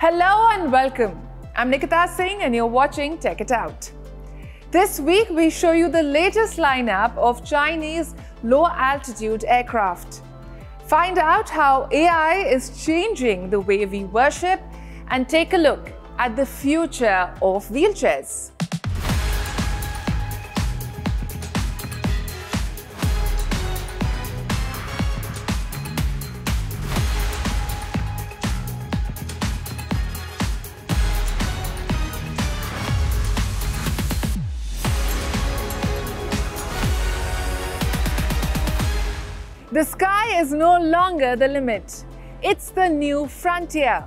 Hello and welcome. I'm Nikita Singh and you're watching Check It Out. This week we show you the latest lineup of Chinese low-altitude aircraft. Find out how AI is changing the way we worship and take a look at the future of wheelchairs. The sky is no longer the limit. It's the new frontier.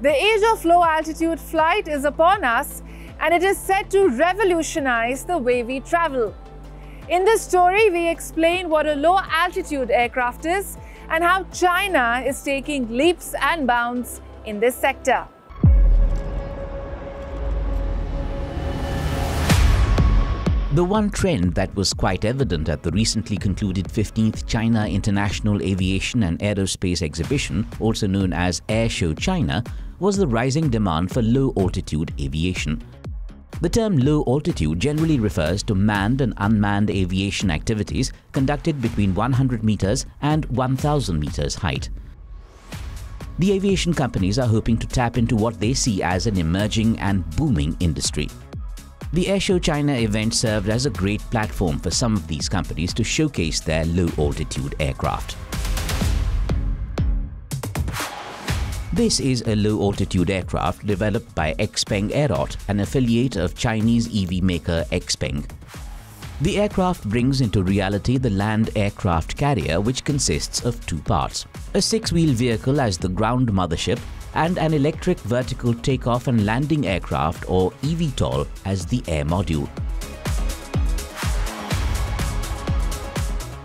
The age of low-altitude flight is upon us, and it is set to revolutionize the way we travel. In this story, we explain what a low-altitude aircraft is and how China is taking leaps and bounds in this sector. The one trend that was quite evident at the recently concluded 15th China International Aviation and Aerospace Exhibition, also known as Air Show China, was the rising demand for low-altitude aviation. The term low-altitude generally refers to manned and unmanned aviation activities conducted between 100 meters and 1,000 meters height. The aviation companies are hoping to tap into what they see as an emerging and booming industry. The Air Show China event served as a great platform for some of these companies to showcase their low-altitude aircraft. This is a low-altitude aircraft developed by Xpeng Aerot, an affiliate of Chinese EV maker Xpeng. The aircraft brings into reality the land aircraft carrier, which consists of two parts: a six-wheel vehicle as the ground mothership and an electric vertical takeoff and landing aircraft or eVTOL as the air module.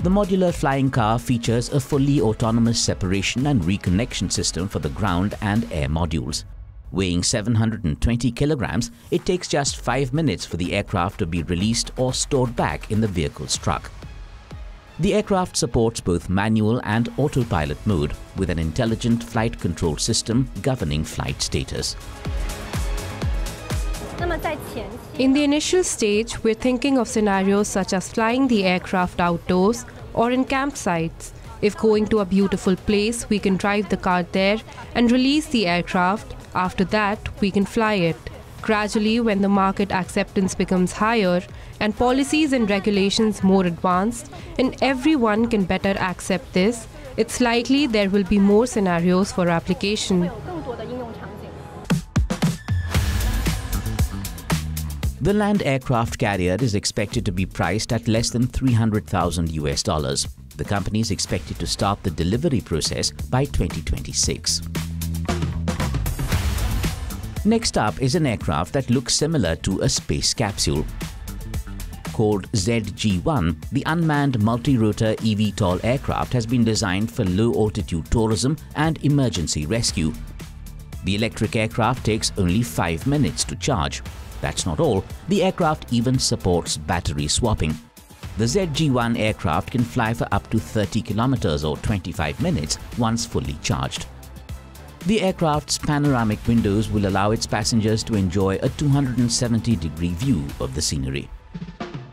The modular flying car features a fully autonomous separation and reconnection system for the ground and air modules. Weighing 720 kilograms, it takes just 5 minutes for the aircraft to be released or stored back in the vehicle's truck. The aircraft supports both manual and autopilot mode, with an intelligent flight control system governing flight status. In the initial stage, we're thinking of scenarios such as flying the aircraft outdoors or in campsites. If going to a beautiful place, we can drive the car there and release the aircraft. After that, we can fly it. Gradually, when the market acceptance becomes higher and policies and regulations more advanced, and everyone can better accept this, it's likely there will be more scenarios for application. The land aircraft carrier is expected to be priced at less than $300,000. The company is expected to start the delivery process by 2026. Next up is an aircraft that looks similar to a space capsule. Called ZG-1, the unmanned multi-rotor eVTOL aircraft has been designed for low-altitude tourism and emergency rescue. The electric aircraft takes only 5 minutes to charge. That's not all, the aircraft even supports battery swapping. The ZG-1 aircraft can fly for up to 30 kilometers or 25 minutes once fully charged. The aircraft's panoramic windows will allow its passengers to enjoy a 270-degree view of the scenery.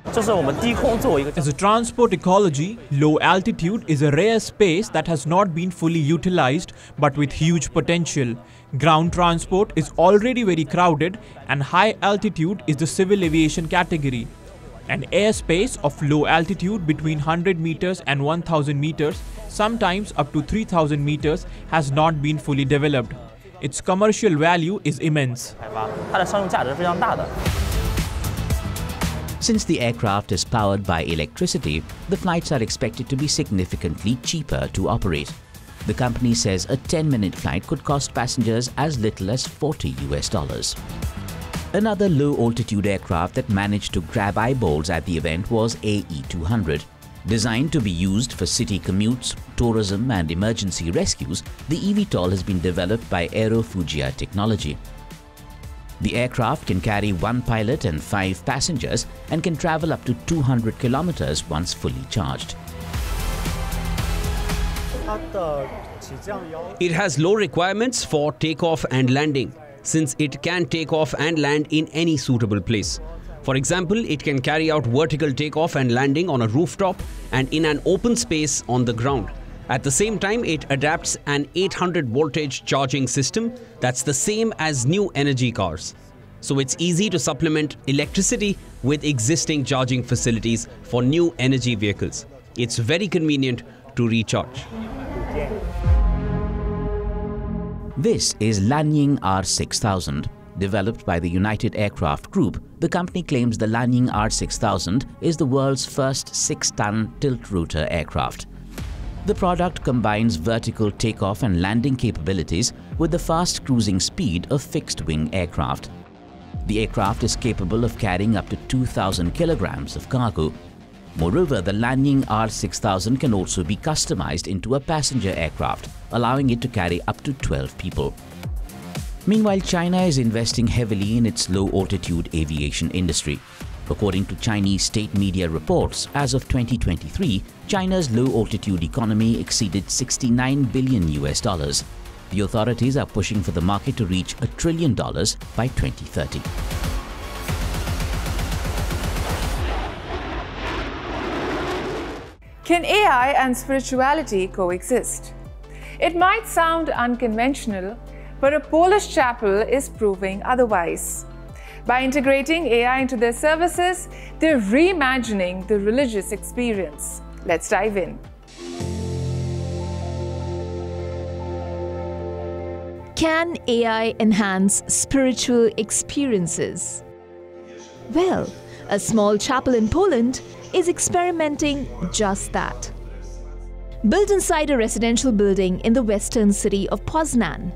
As a transport ecology, low altitude is a rare space that has not been fully utilized but with huge potential. Ground transport is already very crowded and high altitude is the civil aviation category. An airspace of low altitude between 100 meters and 1000 meters, sometimes up to 3000 meters, has not been fully developed. Its commercial value is immense. Since the aircraft is powered by electricity, the flights are expected to be significantly cheaper to operate. The company says a 10-minute flight could cost passengers as little as $40. Another low-altitude aircraft that managed to grab eyeballs at the event was AE-200. Designed to be used for city commutes, tourism and emergency rescues, the eVTOL has been developed by Aero Fugia Technology. The aircraft can carry 1 pilot and 5 passengers and can travel up to 200 kilometers once fully charged. It has low requirements for takeoff and landing, since it can take off and land in any suitable place. For example, it can carry out vertical takeoff and landing on a rooftop and in an open space on the ground. At the same time, it adapts an 800 voltage charging system that's the same as new energy cars. So it's easy to supplement electricity with existing charging facilities for new energy vehicles. It's very convenient to recharge. This is Lanying R6000. Developed by the United Aircraft Group, the company claims the Lanying R6000 is the world's first 6-ton tilt-rotor aircraft. The product combines vertical takeoff and landing capabilities with the fast cruising speed of fixed-wing aircraft. The aircraft is capable of carrying up to 2,000 kilograms of cargo. Moreover, the Lanying R6000 can also be customized into a passenger aircraft, allowing it to carry up to 12 people. Meanwhile, China is investing heavily in its low-altitude aviation industry. According to Chinese state media reports, as of 2023, China's low-altitude economy exceeded $69 billion. The authorities are pushing for the market to reach $1 trillion by 2030. Can AI and spirituality coexist? It might sound unconventional, but a Polish chapel is proving otherwise. By integrating AI into their services, they're reimagining the religious experience. Let's dive in. Can AI enhance spiritual experiences? Well, a small chapel in Poland is experimenting just that. Built inside a residential building in the western city of Poznan,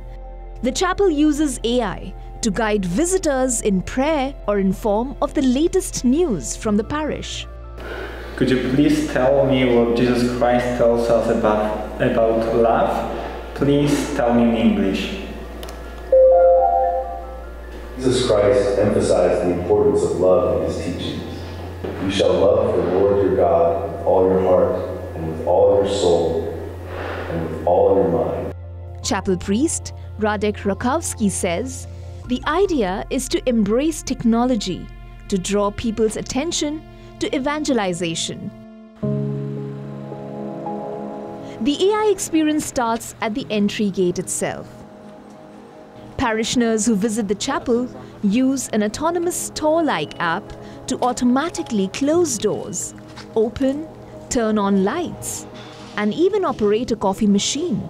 the chapel uses AI to guide visitors in prayer or inform of the latest news from the parish. Could you please tell me what Jesus Christ tells us about love? Please tell me in English. Jesus Christ emphasized the importance of love in his teachings. You shall love the Lord your God with all your heart and with all your soul and with all your mind. Chapel priest Radek Rakowski says, the idea is to embrace technology to draw people's attention to evangelization. The AI experience starts at the entry gate itself. Parishioners who visit the chapel use an autonomous store-like app to automatically close doors, open, turn on lights, and even operate a coffee machine.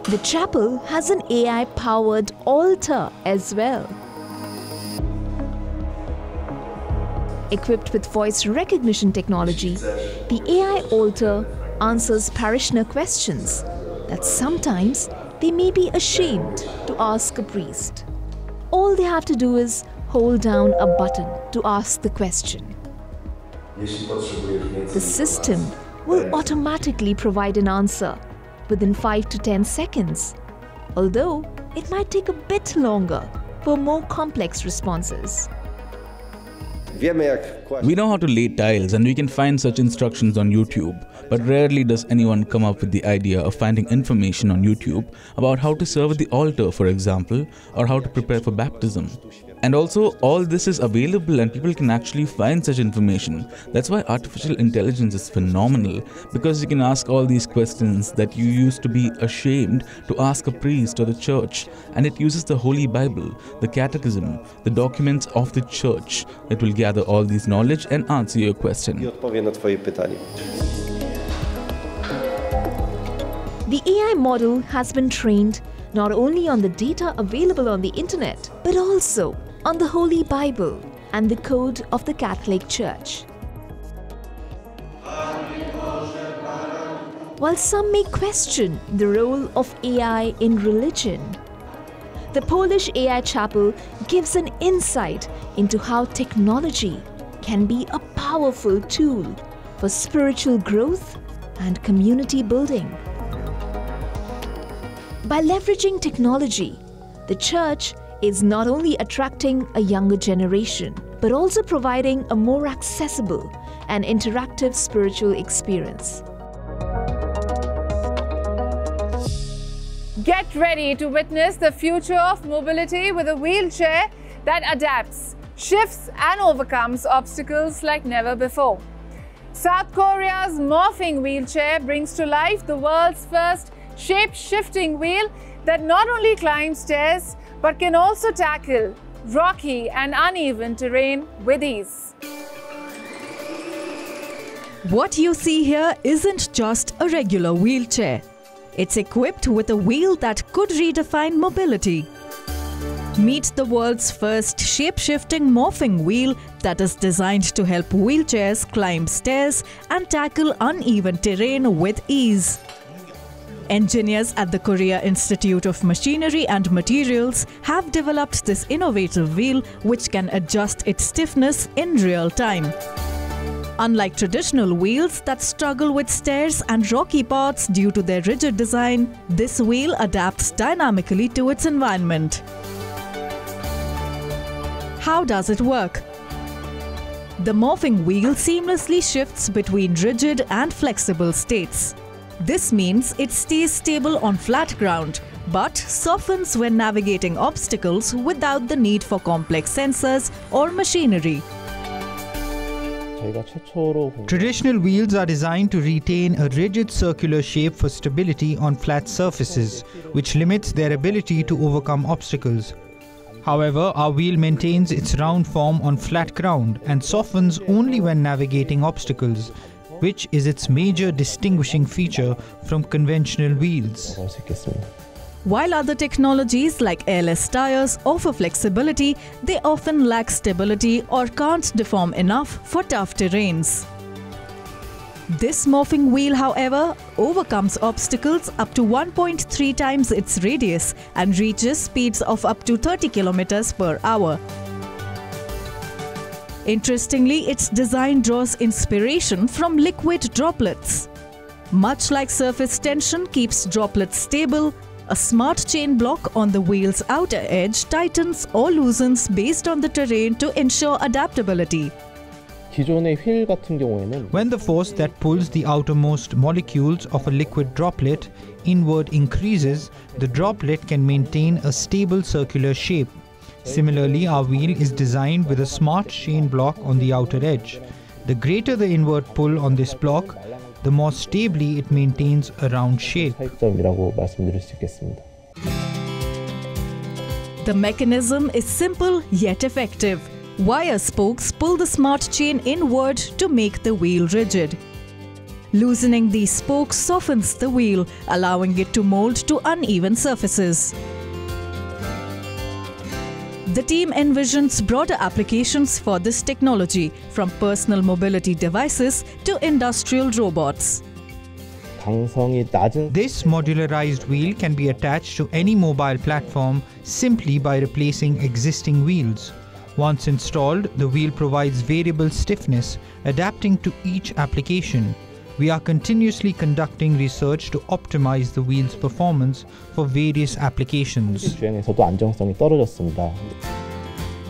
The chapel has an AI-powered altar as well. Equipped with voice recognition technology, the AI altar answers parishioner questions that sometimes they may be ashamed to ask a priest. All they have to do is hold down a button to ask the question. The system will automatically provide an answer within 5 to 10 seconds, although it might take a bit longer for more complex responses. We know how to lay tiles and we can find such instructions on YouTube, but rarely does anyone come up with the idea of finding information on YouTube about how to serve at the altar, for example, or how to prepare for baptism. And also, all this is available and people can actually find such information. That's why artificial intelligence is phenomenal, because you can ask all these questions that you used to be ashamed to ask a priest or the church, and it uses the Holy Bible, the Catechism, the documents of the church that will gather all these knowledge and answer your question. The AI model has been trained not only on the data available on the internet, but also on the Holy Bible and the code of the Catholic Church. While some may question the role of AI in religion, the Polish AI Chapel gives an insight into how technology can be a powerful tool for spiritual growth and community building. By leveraging technology, the Church is not only attracting a younger generation, but also providing a more accessible and interactive spiritual experience. Get ready to witness the future of mobility with a wheelchair that adapts, shifts and overcomes obstacles like never before. South Korea's morphing wheelchair brings to life the world's first shape-shifting wheel that not only climbs stairs but can also tackle rocky and uneven terrain with ease. What you see here isn't just a regular wheelchair. It's equipped with a wheel that could redefine mobility. Meet the world's first shape-shifting morphing wheel that is designed to help wheelchairs climb stairs and tackle uneven terrain with ease. Engineers at the Korea Institute of Machinery and Materials have developed this innovative wheel which can adjust its stiffness in real time. Unlike traditional wheels that struggle with stairs and rocky parts due to their rigid design, this wheel adapts dynamically to its environment. How does it work? The morphing wheel seamlessly shifts between rigid and flexible states. This means it stays stable on flat ground, but softens when navigating obstacles without the need for complex sensors or machinery. Traditional wheels are designed to retain a rigid circular shape for stability on flat surfaces, which limits their ability to overcome obstacles. However, our wheel maintains its round form on flat ground and softens only when navigating obstacles, which is its major distinguishing feature from conventional wheels. While other technologies like airless tires offer flexibility, they often lack stability or can't deform enough for tough terrains. This morphing wheel, however, overcomes obstacles up to 1.3 times its radius and reaches speeds of up to 30 km per hour. Interestingly, its design draws inspiration from liquid droplets. Much like surface tension keeps droplets stable, a smart chain block on the wheel's outer edge tightens or loosens based on the terrain to ensure adaptability. When the force that pulls the outermost molecules of a liquid droplet inward increases, the droplet can maintain a stable circular shape. Similarly, our wheel is designed with a smart chain block on the outer edge. The greater the inward pull on this block, the more stably it maintains a round shape. The mechanism is simple yet effective. Wire spokes pull the smart chain inward to make the wheel rigid. Loosening these spokes softens the wheel, allowing it to mold to uneven surfaces. The team envisions broader applications for this technology, from personal mobility devices to industrial robots. This modularized wheel can be attached to any mobile platform simply by replacing existing wheels. Once installed, the wheel provides variable stiffness, adapting to each application. We are continuously conducting research to optimize the wheel's performance for various applications.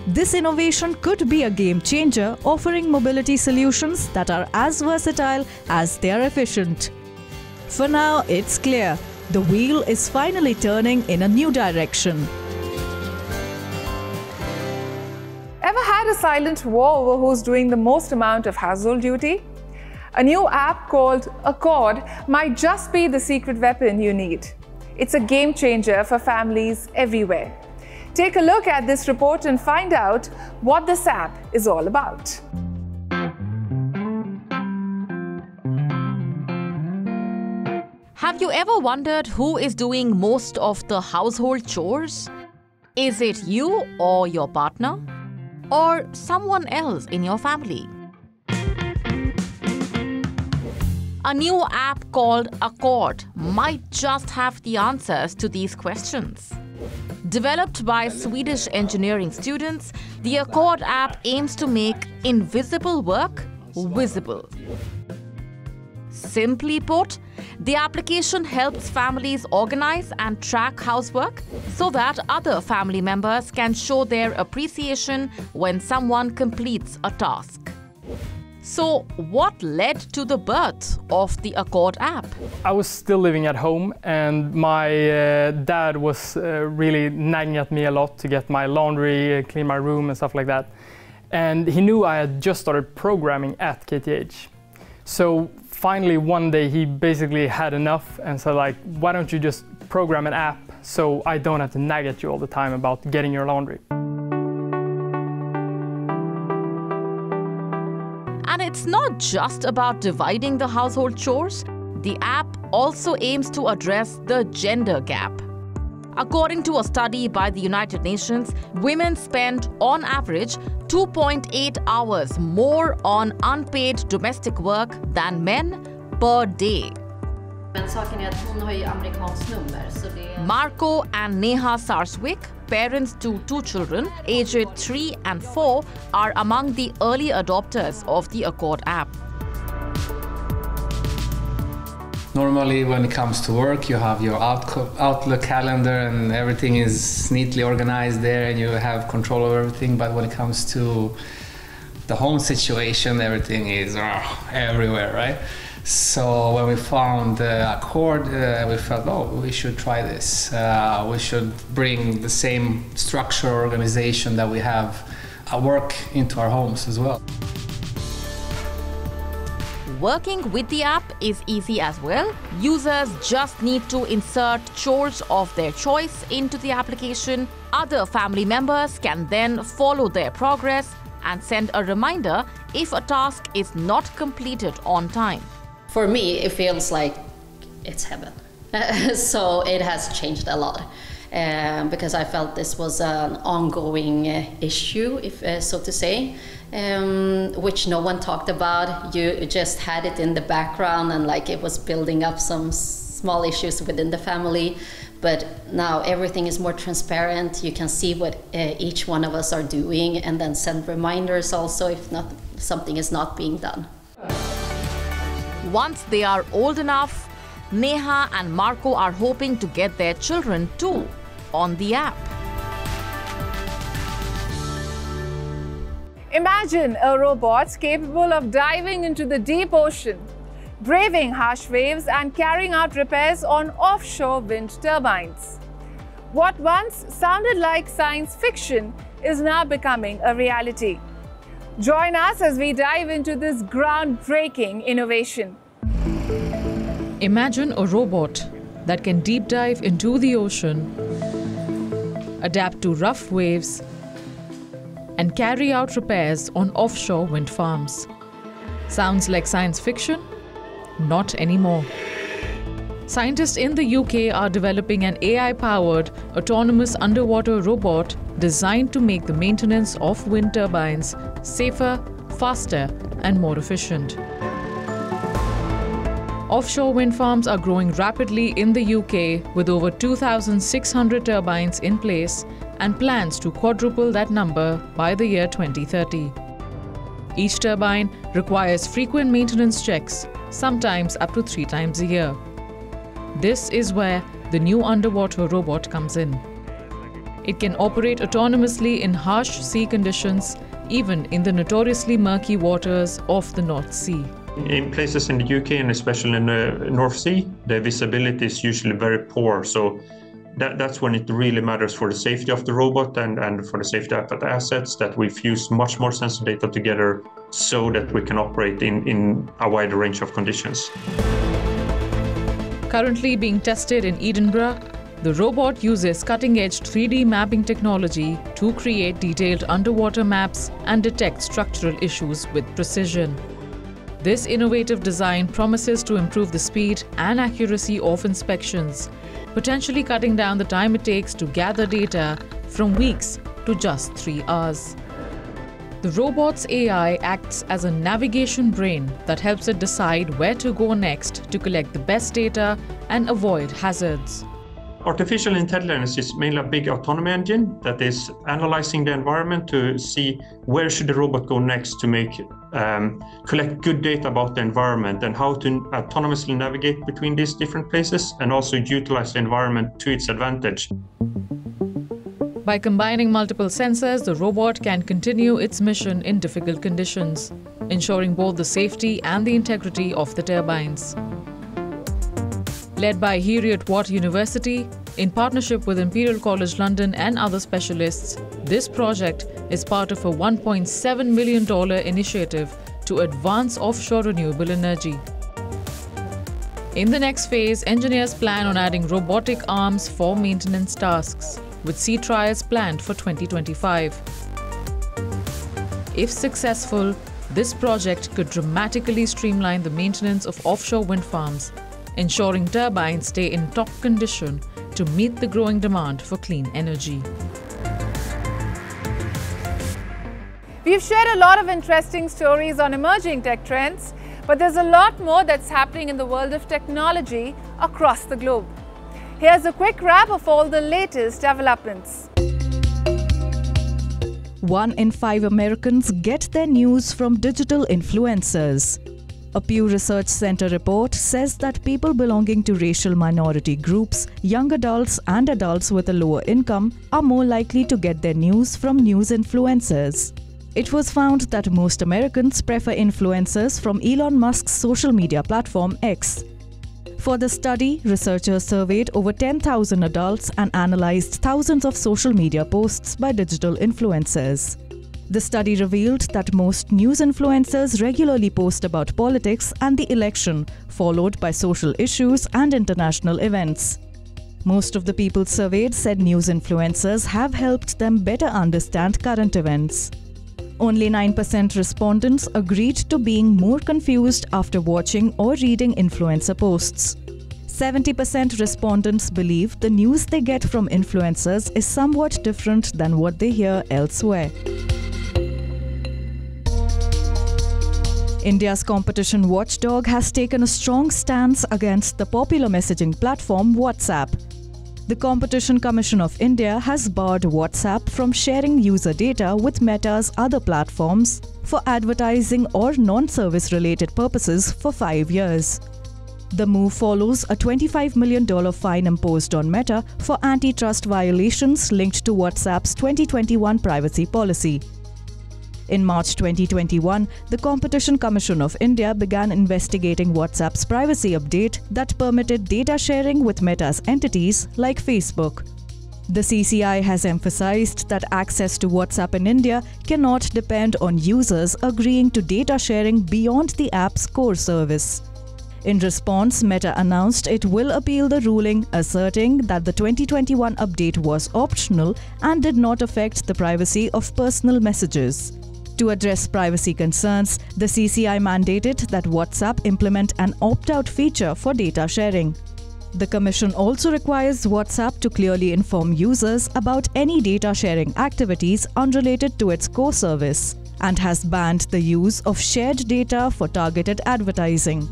This innovation could be a game changer, offering mobility solutions that are as versatile as they are efficient. For now, it's clear, the wheel is finally turning in a new direction. Ever had a silent war over who's doing the most amount of household duty? A new app called Accord might just be the secret weapon you need. It's a game changer for families everywhere. Take a look at this report and find out what this app is all about. Have you ever wondered who is doing most of the household chores? Is it you or your partner? Or someone else in your family? A new app called Accord might just have the answers to these questions. Developed by Swedish engineering students, the Accord app aims to make invisible work visible. Simply put, the application helps families organize and track housework so that other family members can show their appreciation when someone completes a task. So, what led to the birth of the Accord app? I was still living at home, and my dad was really nagging at me a lot to get my laundry, clean my room and stuff like that. And he knew I had just started programming at KTH. So finally one day he basically had enough and said, like, why don't you just program an app so I don't have to nag at you all the time about getting your laundry. And it's not just about dividing the household chores. The app also aims to address the gender gap. According to a study by the United Nations, women spend, on average, 2.8 hours more on unpaid domestic work than men per day. Marco and Neha Sarswick, parents to 2 children, aged 3 and 4, are among the early adopters of the Accord app. Normally, when it comes to work, you have your Outlook calendar and everything is neatly organized there and you have control over everything. But when it comes to the home situation, everything is everywhere, right? So when we found Accord, we felt, oh, we should try this. We should bring the same structure, organization that we have at work into our homes as well. Working with the app is easy as well. Users just need to insert chores of their choice into the application. Other family members can then follow their progress and send a reminder if a task is not completed on time. For me, it feels like it's heaven. So it has changed a lot. Because I felt this was an ongoing issue, so to say, which no one talked about. You just had it in the background and like it was building up some small issues within the family. But now everything is more transparent. You can see what each one of us are doing and then send reminders also if something is not being done. Once they are old enough, Neha and Marco are hoping to get their children too on the app. Imagine a robot capable of diving into the deep ocean, braving harsh waves and carrying out repairs on offshore wind turbines. What once sounded like science fiction is now becoming a reality. Join us as we dive into this groundbreaking innovation. Imagine a robot that can deep dive into the ocean, adapt to rough waves, and carry out repairs on offshore wind farms. Sounds like science fiction? Not anymore. Scientists in the UK are developing an AI-powered autonomous underwater robot designed to make the maintenance of wind turbines safer, faster, and more efficient. Offshore wind farms are growing rapidly in the UK with over 2,600 turbines in place and plans to quadruple that number by the year 2030. Each turbine requires frequent maintenance checks, sometimes up to 3 times a year. This is where the new underwater robot comes in. It can operate autonomously in harsh sea conditions, even in the notoriously murky waters of the North Sea. In places in the UK and especially in the North Sea, the visibility is usually very poor. So that's when it really matters for the safety of the robot and for the safety of the assets that we fuse much more sensor data together so that we can operate in a wider range of conditions. Currently being tested in Edinburgh, the robot uses cutting-edge 3D mapping technology to create detailed underwater maps and detect structural issues with precision. This innovative design promises to improve the speed and accuracy of inspections, potentially cutting down the time it takes to gather data from weeks to just 3 hours. The robot's AI acts as a navigation brain that helps it decide where to go next to collect the best data and avoid hazards. Artificial intelligence is mainly a big autonomy engine that is analyzing the environment to see where should the robot go next to collect good data about the environment and how to autonomously navigate between these different places and also utilize the environment to its advantage. By combining multiple sensors, the robot can continue its mission in difficult conditions, ensuring both the safety and the integrity of the turbines. Led by Heriot-Watt University, in partnership with Imperial College London and other specialists, this project is part of a $1.7 million initiative to advance offshore renewable energy. In the next phase, engineers plan on adding robotic arms for maintenance tasks, with sea trials planned for 2025. If successful, this project could dramatically streamline the maintenance of offshore wind farms, ensuring turbines stay in top condition to meet the growing demand for clean energy. We've shared a lot of interesting stories on emerging tech trends, but there's a lot more that's happening in the world of technology across the globe. Here's a quick wrap of all the latest developments. 1 in 5 Americans get their news from digital influencers. A Pew Research Center report says that people belonging to racial minority groups, young adults and adults with a lower income are more likely to get their news from news influencers. It was found that most Americans prefer influencers from Elon Musk's social media platform X. For the study, researchers surveyed over 10,000 adults and analyzed thousands of social media posts by digital influencers. The study revealed that most news influencers regularly post about politics and the election, followed by social issues and international events. Most of the people surveyed said news influencers have helped them better understand current events. Only 9% respondents agreed to being more confused after watching or reading influencer posts. 70% respondents believe the news they get from influencers is somewhat different than what they hear elsewhere. India's competition watchdog has taken a strong stance against the popular messaging platform WhatsApp. The Competition Commission of India has barred WhatsApp from sharing user data with Meta's other platforms for advertising or non-service related purposes for 5 years. The move follows a $25 million fine imposed on Meta for antitrust violations linked to WhatsApp's 2021 privacy policy. In March 2021, the Competition Commission of India began investigating WhatsApp's privacy update that permitted data sharing with Meta's entities like Facebook. The CCI has emphasized that access to WhatsApp in India cannot depend on users agreeing to data sharing beyond the app's core service. In response, Meta announced it will appeal the ruling, asserting that the 2021 update was optional and did not affect the privacy of personal messages. To address privacy concerns, the CCI mandated that WhatsApp implement an opt-out feature for data sharing. The Commission also requires WhatsApp to clearly inform users about any data sharing activities unrelated to its core service and has banned the use of shared data for targeted advertising.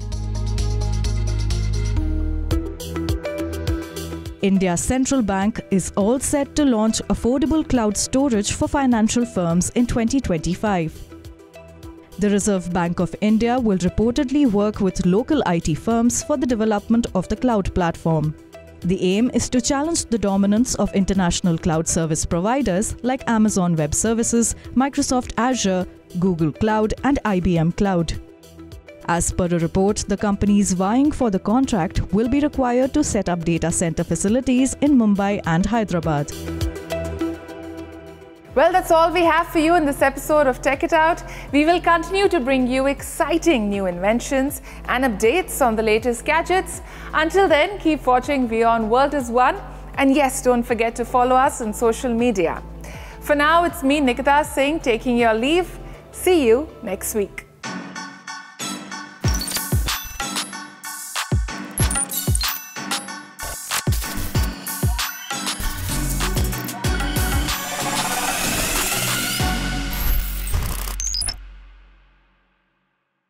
India's central bank is all set to launch affordable cloud storage for financial firms in 2025. The Reserve Bank of India will reportedly work with local IT firms for the development of the cloud platform. The aim is to challenge the dominance of international cloud service providers like Amazon Web Services, Microsoft Azure, Google Cloud and IBM Cloud. As per a report, the companies vying for the contract will be required to set up data center facilities in Mumbai and Hyderabad. Well, that's all we have for you in this episode of Tech It Out. We will continue to bring you exciting new inventions and updates on the latest gadgets. Until then, keep watching WION World is One. And yes, don't forget to follow us on social media. For now, it's me, Nikita, saying taking your leave. See you next week.